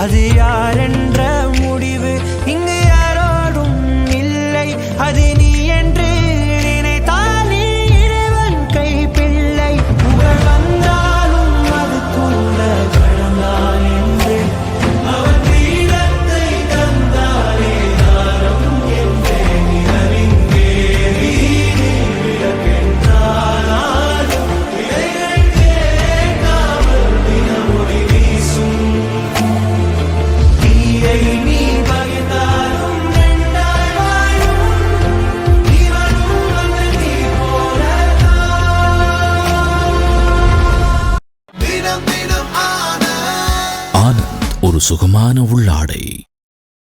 அது யாரென்ற முடிவு இங்கு யாரோடும் இல்லை. அது நீ என்று நினைத்தால் நீ இறைவன் கை பிள்ளை. புகழ் வந்தாலும் அது கூட கடந்தான் என்று அவன் வீரத்தை தந்தாலே தாரம் என்றே நிலவிங்கே விளக்கென்றாலும் இலைகள் கேட்காமல் தினமொழி வீசும். நீ பகிர்ந்தாலும் ரெண்டாய் வாழும் இவனும் வந்து நீ போலதான். தினம் தினம் ஆனந்த் ஒரு சுகமான உள்ளாடை.